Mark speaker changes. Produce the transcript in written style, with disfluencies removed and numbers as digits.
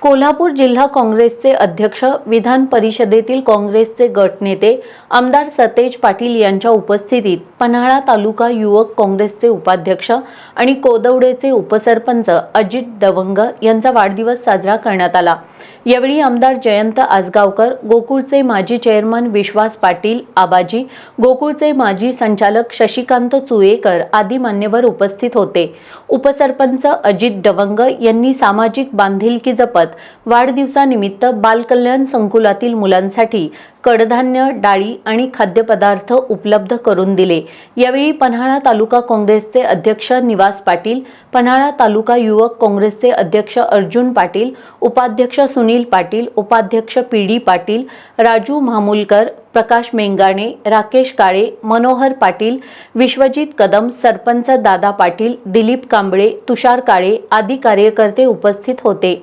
Speaker 1: कोल्हापूर जिल्हा काँग्रेसचे अध्यक्ष, विधान परिषदेतील काँग्रेसचे गटनेते आमदार सतेज पाटील यांच्या उपस्थितीत पन्हाळा तालुका युवक काँग्रेसचे उपाध्यक्ष आणि कोदवडेचे उपसरपंच अजित दवंग यांचा वाढदिवस साजरा करण्यात आला। यावेळी आमदार जयंत आसगावकर, गोकुळचे माजी चेअरमन विश्वास पाटील आबाजी, गोकुळचे माजी संचालक शशिकांत चुएकर आदी मान्यवर उपस्थित होते। उपसरपंच अजित दवंग यांनी सामाजिक बांधिलकी जपत वाढदिवसानिमित्त बालकल्याण संकुलातील मुलांसाठी कडधान्य, डाळी आणि खाद्यपदार्थ उपलब्ध करून दिले। यावेळी पन्हाळा तालुका काँग्रेसचे अध्यक्ष निवास पाटील, पन्हाळा तालुका युवक काँग्रेसचे अध्यक्ष अर्जुन पाटील, उपाध्यक्ष सुनील पाटील, उपाध्यक्ष पीडी पाटील, राजू मामुलकर, प्रकाश मेंगाणे, राकेश काळे, मनोहर पाटील, विश्वजित कदम, सरपंच दादा पाटील, दिलीप कांबळे, तुषार काळे आदी कार्यकर्ते उपस्थित होते।